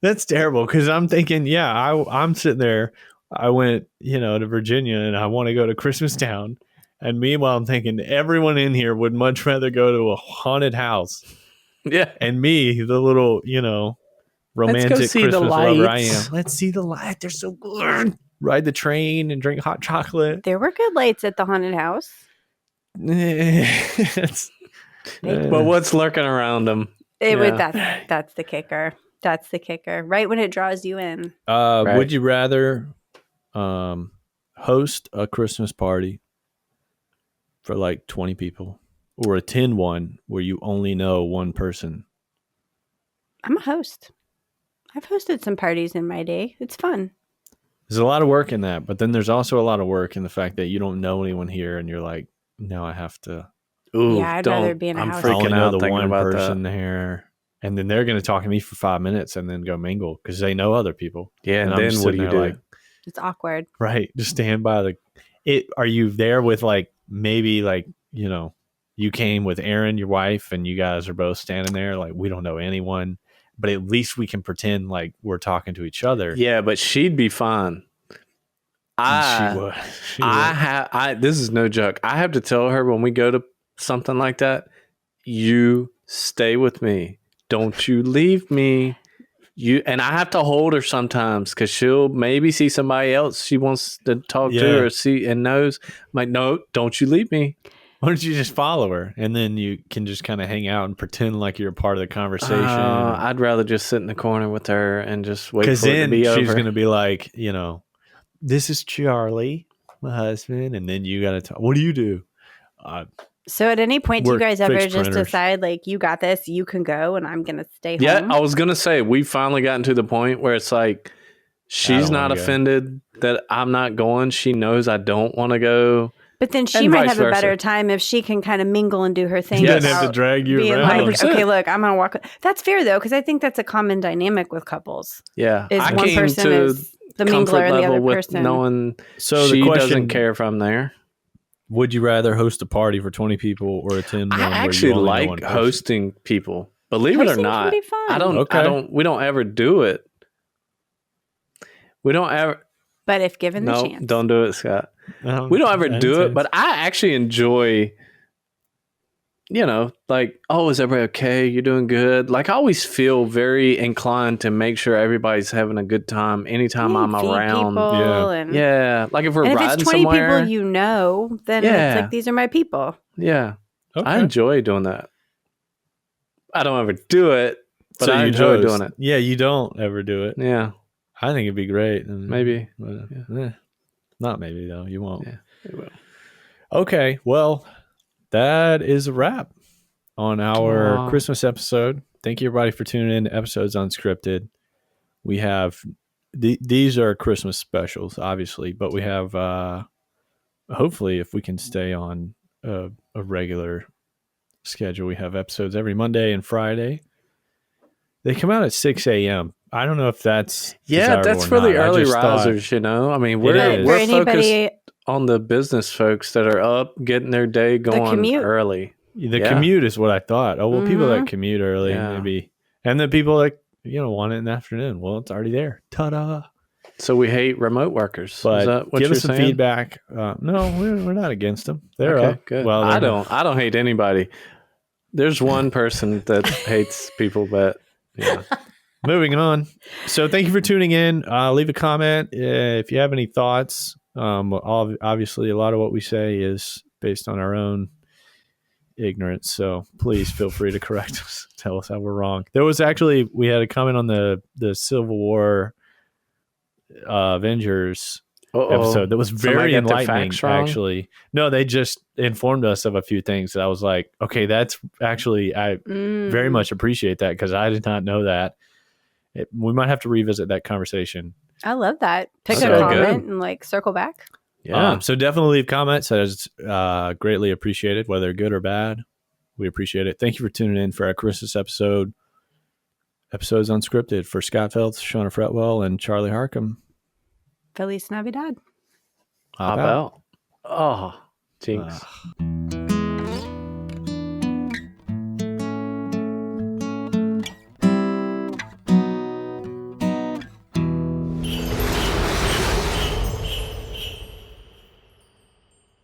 That's terrible because I'm thinking, yeah, I'm sitting there. I went, to Virginia and I want to go to Christmas Town. And meanwhile, I'm thinking everyone in here would much rather go to a haunted house. Yeah. And me, the little, romantic see the Christmas lover I lights. am. Let's see the light. They're so good. Ride the train and drink hot chocolate. There were good lights at the haunted house. It's- But what's lurking around them? It would. Yeah. That's the kicker. That's the kicker. Right when it draws you in. Right. Would you rather host a Christmas party for like 20 people or attend one where you only know one person? I'm a host. I've hosted some parties in my day. It's fun. There's a lot of work in that, but then there's also a lot of work in the fact that you don't know anyone here and you're like, now I have to. Ooh, Yeah, I'd rather be in a I'm house. I only freaking know out the thinking one about person that. there. And then they're going to talk to me for 5 minutes and then go mingle because they know other people. Yeah, and I'm then just what do sitting you there do? like, It's awkward. right, just stand by are you there with like maybe like you came with Erin, your wife, and you guys are both standing there like we don't know anyone, but at least we can pretend like we're talking to each other. Yeah, but she'd be fine. She would. This is no joke. I have to tell her when we go to something like that, you stay with me. Don't you leave me. And I have to hold her sometimes because she'll maybe see somebody else she wants to talk to or see and knows. I'm like, no, don't you leave me. Why don't you just follow her and then you can just kind of hang out and pretend like you're a part of the conversation? I'd rather just sit in the corner with her and just wait for Because it to then be she's over. going to be like, this is Charlie, my husband, and then you got to talk. What do you do? So at any point, do you Work guys ever fixed just printers. decide like you got this, you can go, and I'm gonna stay home? Yeah, I was gonna say we finally gotten to the point where it's like she's don't not wanna go. offended that I'm not going. She knows I don't want to go. But then she And might vice have a better versa. time if she can kind of mingle and do her thing. He doesn't have to without drag you being around. like, 100%. okay, look, I'm gonna walk. That's fair though, because I think that's a common dynamic with couples. Yeah, Is I one came person to is the comfort mingler and the level other with person. knowing So she the question, doesn't care if I'm there. would you rather host a party for 20 people or attend one I where actually you only know one like person? hosting people. Believe it or Hosting can not, be fun. I don't. Okay. We don't ever do it. We don't ever. But if given the No, chance. don't do it, Scott. We don't ever do it, but I actually enjoy, like, oh, is everybody okay? You're doing good. Like, I always feel very inclined to make sure everybody's having a good time anytime I'm feed around. people and, Yeah. Like, if we're and if riding it's 20 somewhere. people you know, then Yeah. it's like, these are my people. Yeah. Okay. I enjoy doing that. I don't ever do it, but So I you'd enjoy host. doing it. Yeah, you don't ever do it. Yeah. I think it'd be great. Maybe. Not maybe, though. You won't. Yeah, it will. Okay, well, that is a wrap on our Aw. Christmas episode. Thank you, everybody, for tuning in to Episodes Unscripted. We have these are Christmas specials, obviously, but we have hopefully, if we can stay on a regular schedule, we have episodes every Monday and Friday. They come out at 6 a.m. I don't know if that's that's for the early risers. I mean, we're focused on the business folks that are up, getting their day going early. The commute is what I thought. Oh, well, people that commute early, maybe. And the people that, want it in the afternoon. Well, it's already there. Ta-da. So we hate remote workers. But is that what give you're us some saying? feedback. No, we're not against them. They're okay, up. Good. Well, I don't hate anybody. There's one person that hates people, but yeah. Moving on. So thank you for tuning in. Leave a comment if you have any thoughts. Obviously, a lot of what we say is based on our own ignorance. So please feel free to correct us. Tell us how we're wrong. We had a comment on the Civil War Avengers episode that was very enlightening, actually. No, they just informed us of a few things that I was like, okay, that's actually, I very much appreciate that because I did not know that. We might have to revisit that conversation. I love that. Pick a comment and circle back. Yeah. So definitely leave comments. That is greatly appreciated, whether good or bad. We appreciate it. Thank you for tuning in for our Christmas episode. Episodes Unscripted for Scott Feltz, Shauna Fretwell, and Charlie Harcum. Feliz Navidad. Hop out. Oh, jinx.